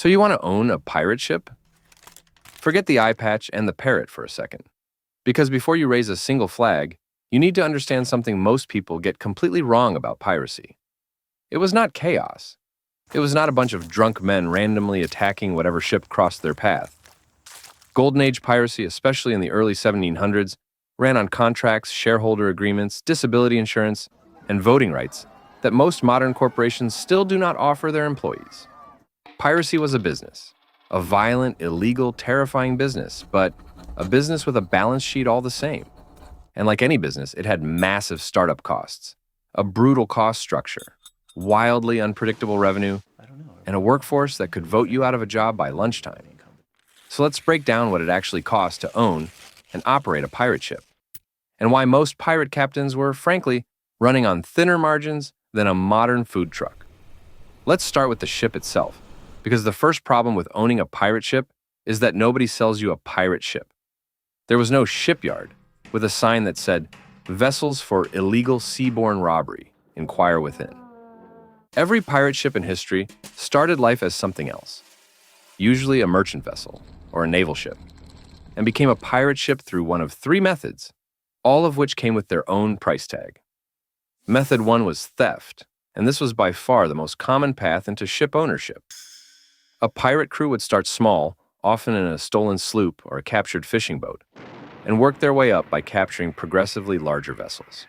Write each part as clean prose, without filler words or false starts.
So you want to own a pirate ship? Forget the eye patch and the parrot for a second. Because before you raise a single flag, you need to understand something most people get completely wrong about piracy. It was not chaos. It was not a bunch of drunk men randomly attacking whatever ship crossed their path. Golden Age piracy, especially in the early 1700s, ran on contracts, shareholder agreements, disability insurance, and voting rights that most modern corporations still do not offer their employees. Piracy was a business, a violent, illegal, terrifying business, but a business with a balance sheet all the same. And like any business, it had massive startup costs, a brutal cost structure, wildly unpredictable revenue, and a workforce that could vote you out of a job by lunchtime. So let's break down what it actually costs to own and operate a pirate ship, and why most pirate captains were, frankly, running on thinner margins than a modern food truck. Let's start with the ship itself, because the first problem with owning a pirate ship is that nobody sells you a pirate ship. There was no shipyard with a sign that said, "Vessels for illegal seaborne robbery, inquire within." Every pirate ship in history started life as something else, usually a merchant vessel or a naval ship, and became a pirate ship through one of three methods, all of which came with their own price tag. Method 1 was theft, and this was by far the most common path into ship ownership. A pirate crew would start small, often in a stolen sloop or a captured fishing boat, and work their way up by capturing progressively larger vessels.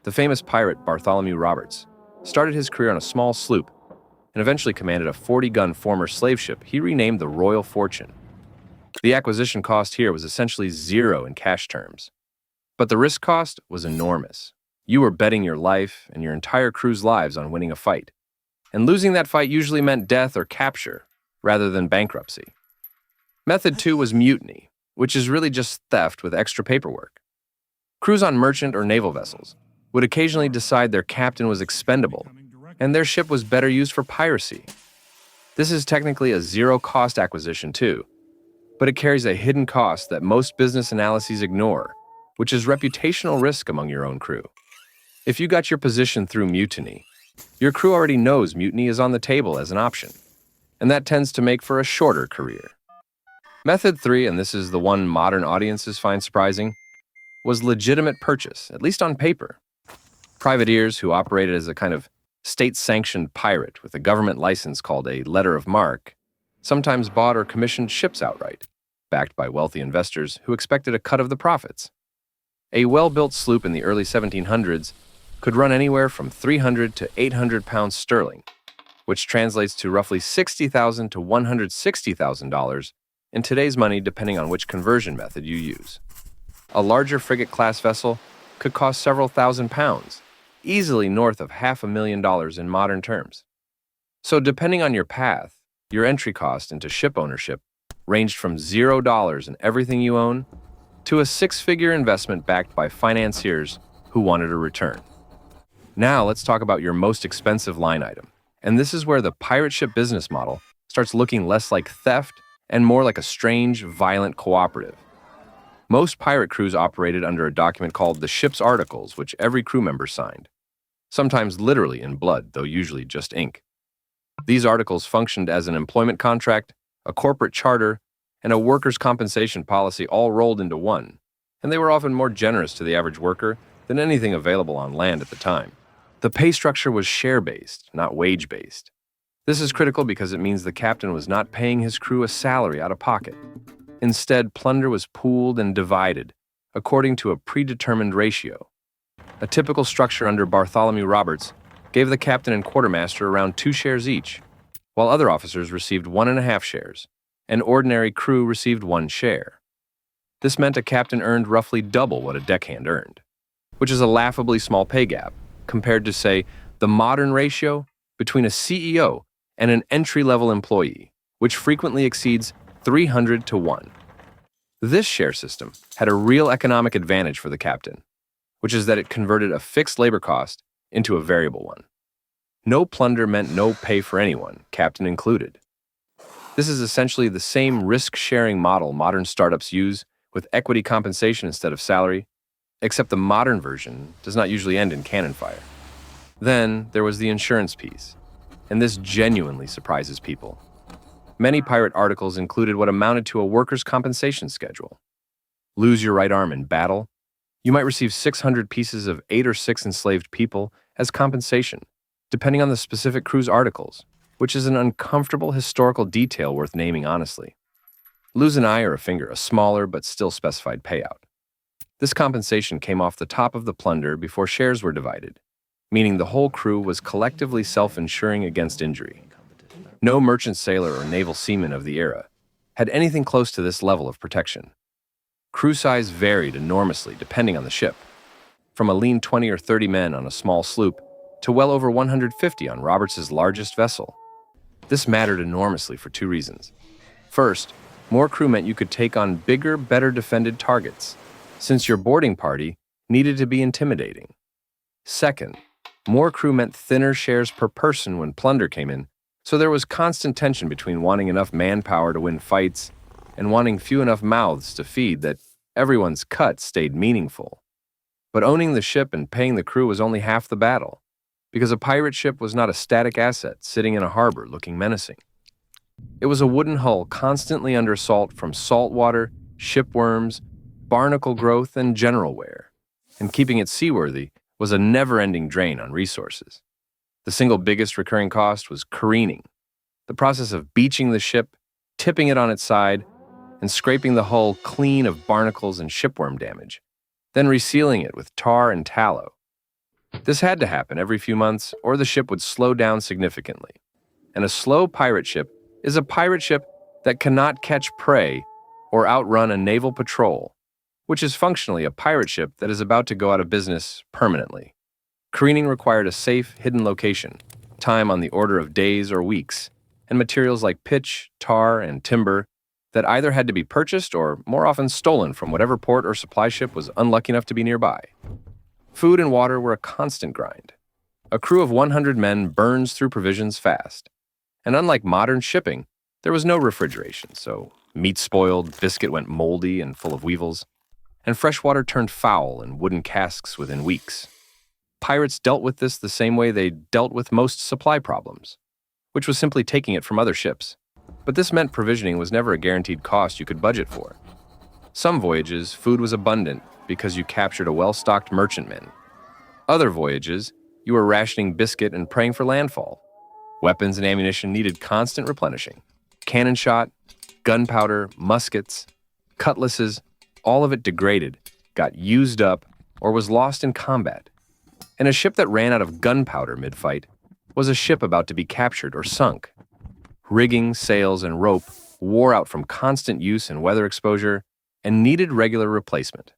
The famous pirate Bartholomew Roberts started his career on a small sloop and eventually commanded a 40-gun former slave ship he renamed the Royal Fortune. The acquisition cost here was essentially zero in cash terms, but the risk cost was enormous. You were betting your life and your entire crew's lives on winning a fight, and losing that fight usually meant death or capture rather than bankruptcy. Method 2 was mutiny, which is really just theft with extra paperwork. Crews on merchant or naval vessels would occasionally decide their captain was expendable and their ship was better used for piracy. This is technically a zero-cost acquisition too, but it carries a hidden cost that most business analyses ignore, which is reputational risk among your own crew. If you got your position through mutiny, your crew already knows mutiny is on the table as an option, and that tends to make for a shorter career. Method 3, and this is the one modern audiences find surprising, was legitimate purchase, at least on paper. Privateers who operated as a kind of state-sanctioned pirate with a government license called a letter of marque sometimes bought or commissioned ships outright, backed by wealthy investors who expected a cut of the profits. A well-built sloop in the early 1700s could run anywhere from 300 to 800 pounds sterling, which translates to roughly $60,000 to $160,000 in today's money depending on which conversion method you use. A larger frigate-class vessel could cost several thousand pounds, easily north of $500,000 in modern terms. So depending on your path, your entry cost into ship ownership ranged from $0 in everything you own to a six-figure investment backed by financiers who wanted a return. Now let's talk about your most expensive line item. And this is where the pirate ship business model starts looking less like theft and more like a strange, violent cooperative. Most pirate crews operated under a document called the ship's articles, which every crew member signed, sometimes literally in blood, though usually just ink. These articles functioned as an employment contract, a corporate charter, and a workers' compensation policy all rolled into one, and they were often more generous to the average worker than anything available on land at the time. The pay structure was share-based, not wage-based. This is critical because it means the captain was not paying his crew a salary out of pocket. Instead, plunder was pooled and divided according to a predetermined ratio. A typical structure under Bartholomew Roberts gave the captain and quartermaster around 2 shares each, while other officers received 1.5 shares, and ordinary crew received 1 share. This meant a captain earned roughly double what a deckhand earned, which is a laughably small pay gap compared to, say, the modern ratio between a CEO and an entry-level employee, which frequently exceeds 300 to 1. This share system had a real economic advantage for the captain, which is that it converted a fixed labor cost into a variable one. No plunder meant no pay for anyone, captain included. This is essentially the same risk-sharing model modern startups use with equity compensation instead of salary, except the modern version does not usually end in cannon fire. Then there was the insurance piece, and this genuinely surprises people. Many pirate articles included what amounted to a workers' compensation schedule. Lose your right arm in battle? You might receive 600 pieces of 8 or 6 enslaved people as compensation, depending on the specific crew's articles, which is an uncomfortable historical detail worth naming honestly. Lose an eye or a finger, a smaller but still specified payout. This compensation came off the top of the plunder before shares were divided, meaning the whole crew was collectively self-insuring against injury. No merchant sailor or naval seaman of the era had anything close to this level of protection. Crew size varied enormously depending on the ship, from a lean 20 or 30 men on a small sloop to well over 150 on Roberts's largest vessel. This mattered enormously for 2 reasons. First, more crew meant you could take on bigger, better defended targets, since your boarding party needed to be intimidating. Second, more crew meant thinner shares per person when plunder came in, so there was constant tension between wanting enough manpower to win fights and wanting few enough mouths to feed that everyone's cut stayed meaningful. But owning the ship and paying the crew was only half the battle, because a pirate ship was not a static asset sitting in a harbor looking menacing. It was a wooden hull constantly under assault from salt water, shipworms, barnacle growth, and general wear, and keeping it seaworthy was a never-ending drain on resources. The single biggest recurring cost was careening, the process of beaching the ship, tipping it on its side, and scraping the hull clean of barnacles and shipworm damage, then resealing it with tar and tallow. This had to happen every few months, or the ship would slow down significantly. And a slow pirate ship is a pirate ship that cannot catch prey or outrun a naval patrol, which is functionally a pirate ship that is about to go out of business permanently. Careening required a safe, hidden location, time on the order of days or weeks, and materials like pitch, tar, and timber that either had to be purchased or, more often, stolen from whatever port or supply ship was unlucky enough to be nearby. Food and water were a constant grind. A crew of 100 men burns through provisions fast. And unlike modern shipping, there was no refrigeration, so meat spoiled, biscuit went moldy and full of weevils, and fresh water turned foul in wooden casks within weeks. Pirates dealt with this the same way they dealt with most supply problems, which was simply taking it from other ships. But this meant provisioning was never a guaranteed cost you could budget for. Some voyages, food was abundant because you captured a well-stocked merchantman. Other voyages, you were rationing biscuit and praying for landfall. Weapons and ammunition needed constant replenishing. Cannon shot, gunpowder, muskets, cutlasses, all of it degraded, got used up, or was lost in combat. And a ship that ran out of gunpowder mid-fight was a ship about to be captured or sunk. Rigging, sails, and rope wore out from constant use and weather exposure and needed regular replacement.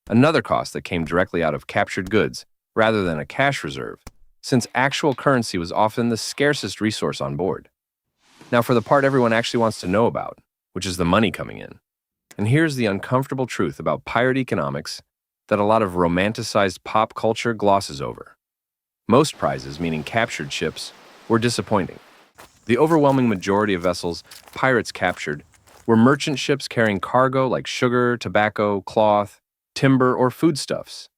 Another cost that came directly out of captured goods rather than a cash reserve, since actual currency was often the scarcest resource on board. Now for the part everyone actually wants to know about, which is the money coming in. And here's the uncomfortable truth about pirate economics that a lot of romanticized pop culture glosses over. Most prizes, meaning captured ships, were disappointing. The overwhelming majority of vessels pirates captured were merchant ships carrying cargo like sugar, tobacco, cloth, timber, or foodstuffs,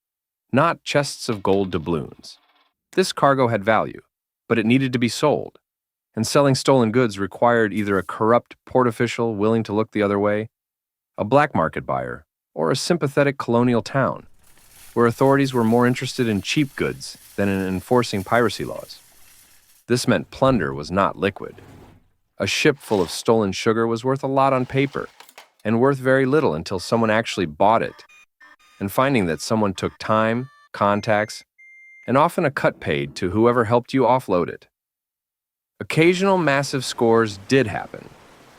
not chests of gold doubloons. This cargo had value, but it needed to be sold, and selling stolen goods required either a corrupt port official willing to look the other way, a black market buyer, or a sympathetic colonial town, where authorities were more interested in cheap goods than in enforcing piracy laws. This meant plunder was not liquid. A ship full of stolen sugar was worth a lot on paper, and worth very little until someone actually bought it. And finding that someone took time, contacts, and often a cut paid to whoever helped you offload it. Occasional massive scores did happen,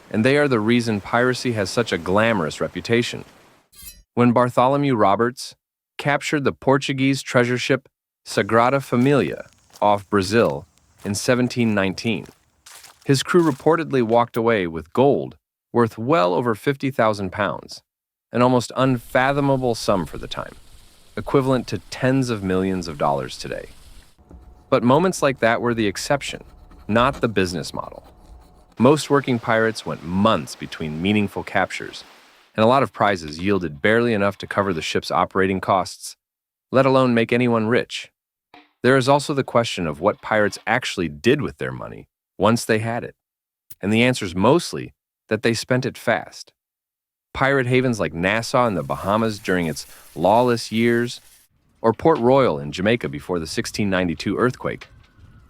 and they are the reason piracy has such a glamorous reputation. When Bartholomew Roberts captured the Portuguese treasure ship Sagrada Familia off Brazil in 1719, his crew reportedly walked away with gold worth well over 50,000 pounds, an almost unfathomable sum for the time, equivalent to tens of millions of dollars today. But moments like that were the exception, not the business model. Most working pirates went months between meaningful captures, and a lot of prizes yielded barely enough to cover the ship's operating costs, let alone make anyone rich. There is also the question of what pirates actually did with their money once they had it. And the answer's mostly that they spent it fast. Pirate havens like Nassau in the Bahamas during its lawless years, or Port Royal in Jamaica before the 1692 earthquake,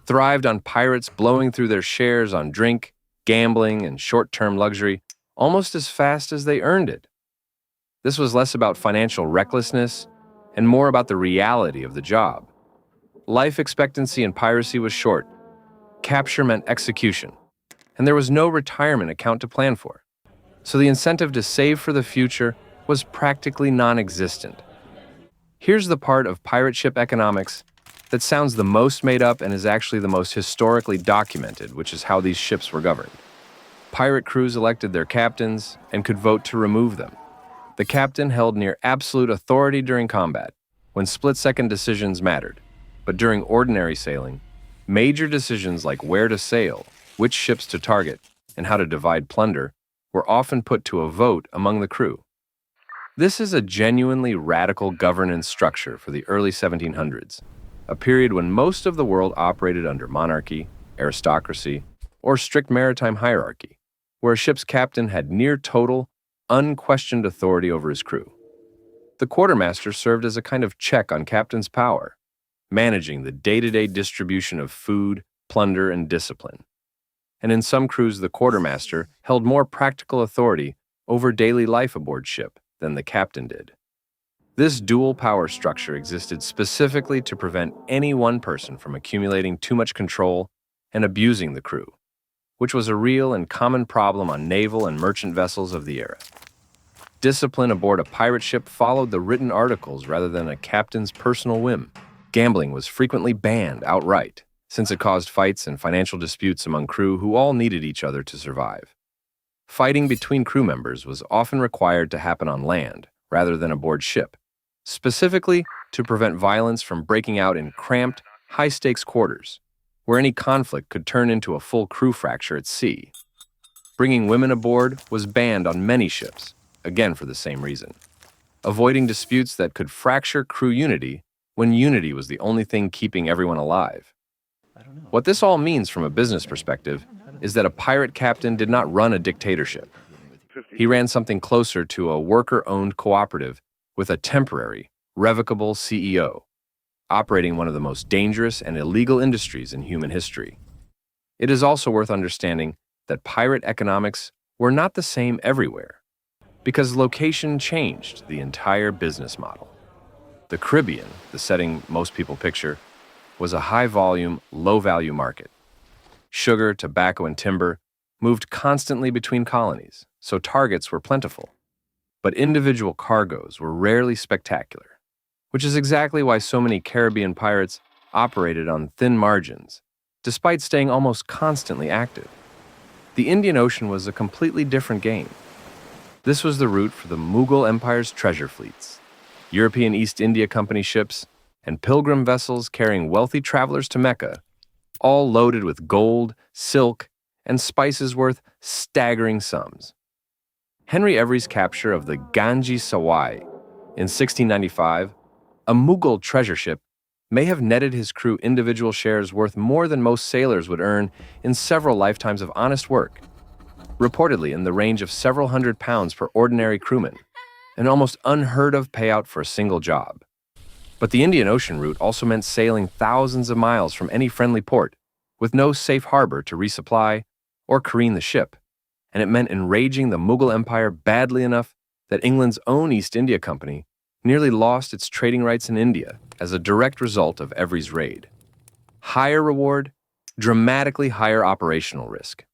thrived on pirates blowing through their shares on drink, gambling, and short-term luxury almost as fast as they earned it. This was less about financial recklessness and more about the reality of the job. Life expectancy in piracy was short. Capture meant execution, and there was no retirement account to plan for. So the incentive to save for the future was practically non-existent. Here's the part of pirate ship economics that sounds the most made up and is actually the most historically documented, which is how these ships were governed. Pirate crews elected their captains and could vote to remove them. The captain held near absolute authority during combat, when split-second decisions mattered. But during ordinary sailing, major decisions like where to sail, which ships to target, and how to divide plunder were often put to a vote among the crew. This is a genuinely radical governance structure for the early 1700s, a period when most of the world operated under monarchy, aristocracy, or strict maritime hierarchy, where a ship's captain had near total, unquestioned authority over his crew. The quartermaster served as a kind of check on captain's power, managing the day-to-day distribution of food, plunder, and discipline. And in some crews, the quartermaster held more practical authority over daily life aboard ship than the captain did. This dual power structure existed specifically to prevent any one person from accumulating too much control and abusing the crew, which was a real and common problem on naval and merchant vessels of the era. Discipline aboard a pirate ship followed the written articles rather than a captain's personal whim. Gambling was frequently banned outright, since it caused fights and financial disputes among crew who all needed each other to survive. Fighting between crew members was often required to happen on land rather than aboard ship, specifically to prevent violence from breaking out in cramped, high-stakes quarters, where any conflict could turn into a full crew fracture at sea. Bringing women aboard was banned on many ships, again for the same reason, avoiding disputes that could fracture crew unity when unity was the only thing keeping everyone alive. What this all means from a business perspective is that a pirate captain did not run a dictatorship. He ran something closer to a worker-owned cooperative with a temporary, revocable CEO, operating one of the most dangerous and illegal industries in human history. It is also worth understanding that pirate economics were not the same everywhere, because location changed the entire business model. The Caribbean, the setting most people picture, was a high-volume, low-value market. Sugar, tobacco, and timber moved constantly between colonies, so targets were plentiful. But individual cargoes were rarely spectacular, which is exactly why so many Caribbean pirates operated on thin margins, despite staying almost constantly active. The Indian Ocean was a completely different game. This was the route for the Mughal Empire's treasure fleets, European East India Company ships, and pilgrim vessels carrying wealthy travelers to Mecca, all loaded with gold, silk, and spices worth staggering sums. Henry Every's capture of the Ganges Sawai in 1695, a Mughal treasure ship, may have netted his crew individual shares worth more than most sailors would earn in several lifetimes of honest work, reportedly in the range of several £100s per ordinary crewman, an almost unheard-of payout for a single job. But the Indian Ocean route also meant sailing thousands of miles from any friendly port, with no safe harbor to resupply or careen the ship, and it meant enraging the Mughal Empire badly enough that England's own East India Company nearly lost its trading rights in India as a direct result of Every's raid. Higher reward, dramatically higher operational risk.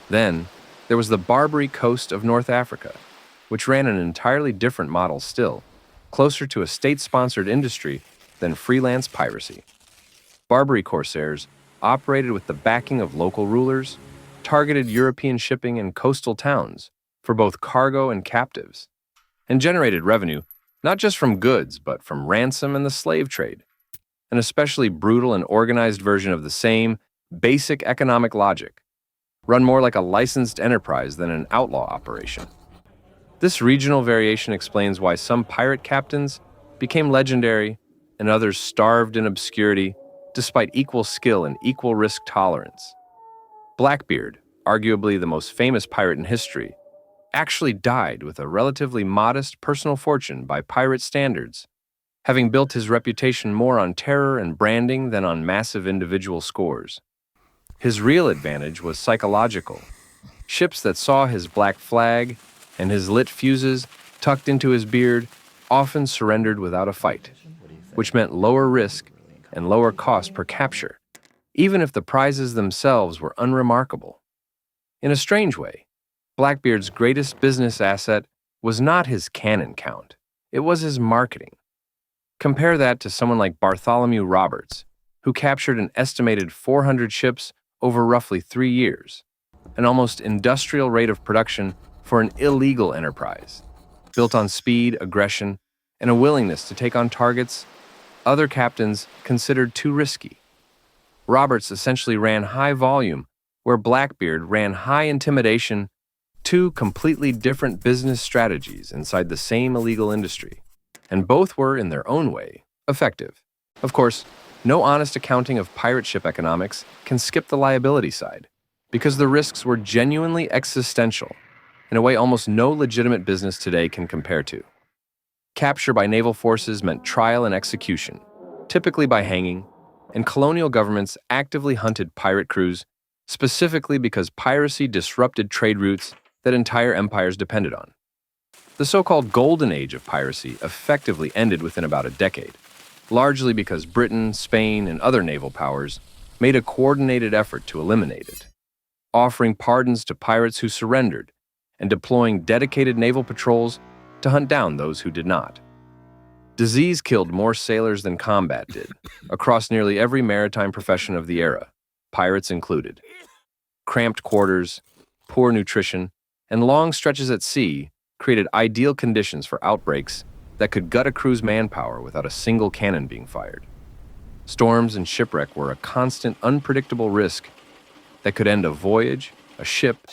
Then, there was the Barbary coast of North Africa, which ran an entirely different model still, closer to a state-sponsored industry than freelance piracy. Barbary corsairs operated with the backing of local rulers, targeted European shipping and coastal towns for both cargo and captives, and generated revenue not just from goods but from ransom and the slave trade, an especially brutal and organized version of the same basic economic logic, run more like a licensed enterprise than an outlaw operation. This regional variation explains why some pirate captains became legendary and others starved in obscurity despite equal skill and equal risk tolerance. Blackbeard, arguably the most famous pirate in history, actually died with a relatively modest personal fortune by pirate standards, having built his reputation more on terror and branding than on massive individual scores. His real advantage was psychological. Ships that saw his black flag and his lit fuses tucked into his beard often surrendered without a fight, which meant lower risk and lower cost per capture, even if the prizes themselves were unremarkable. In a strange way, Blackbeard's greatest business asset was not his cannon count, it was his marketing. Compare that to someone like Bartholomew Roberts, who captured an estimated 400 ships over roughly 3 years, an almost industrial rate of production for an illegal enterprise, built on speed, aggression, and a willingness to take on targets other captains considered too risky. Roberts essentially ran high volume, where Blackbeard ran high intimidation, two completely different business strategies inside the same illegal industry, and both were, in their own way, effective. Of course, no honest accounting of pirate ship economics can skip the liability side, because the risks were genuinely existential, in a way almost no legitimate business today can compare to. Capture by naval forces meant trial and execution, typically by hanging, and colonial governments actively hunted pirate crews specifically because piracy disrupted trade routes that entire empires depended on. The so-called golden age of piracy effectively ended within about a decade, largely because Britain, Spain, and other naval powers made a coordinated effort to eliminate it, offering pardons to pirates who surrendered and deploying dedicated naval patrols to hunt down those who did not. Disease killed more sailors than combat did, across nearly every maritime profession of the era, pirates included. Cramped quarters, poor nutrition, and long stretches at sea created ideal conditions for outbreaks that could gut a crew's manpower without a single cannon being fired. Storms and shipwreck were a constant, unpredictable risk that could end a voyage, a ship,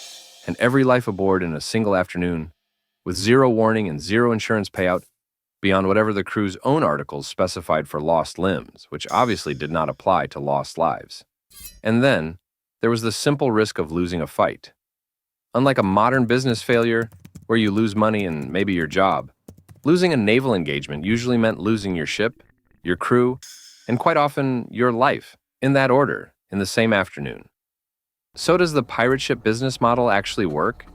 and every life aboard in a single afternoon, with zero warning and zero insurance payout beyond whatever the crew's own articles specified for lost limbs, which obviously did not apply to lost lives. And then, there was the simple risk of losing a fight. Unlike a modern business failure, where you lose money and maybe your job, losing a naval engagement usually meant losing your ship, your crew, and quite often your life, in that order, in the same afternoon. So does the pirate ship business model actually work?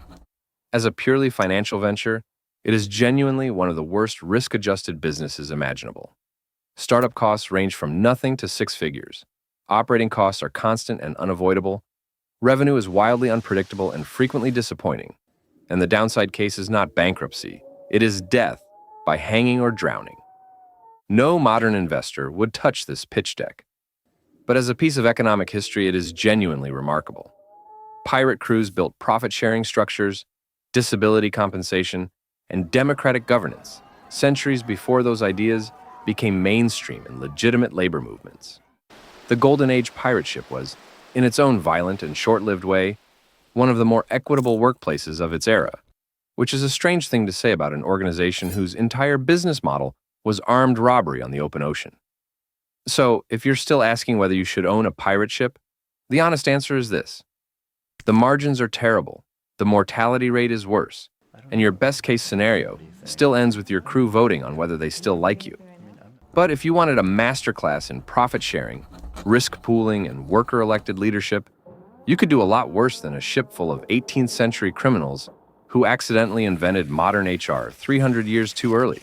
As a purely financial venture, it is genuinely one of the worst risk-adjusted businesses imaginable. Startup costs range from nothing to 6 figures. Operating costs are constant and unavoidable. Revenue is wildly unpredictable and frequently disappointing. And the downside case is not bankruptcy. It is death by hanging or drowning. No modern investor would touch this pitch deck. But as a piece of economic history, it is genuinely remarkable. Pirate crews built profit-sharing structures, disability compensation, and democratic governance centuries before those ideas became mainstream in legitimate labor movements. The Golden Age pirate ship was, in its own violent and short-lived way, one of the more equitable workplaces of its era, which is a strange thing to say about an organization whose entire business model was armed robbery on the open ocean. So, if you're still asking whether you should own a pirate ship, the honest answer is this. The margins are terrible, the mortality rate is worse, and your best-case scenario still ends with your crew voting on whether they still like you. But if you wanted a masterclass in profit-sharing, risk pooling, and worker-elected leadership, you could do a lot worse than a ship full of 18th century criminals who accidentally invented modern HR 300 years too early.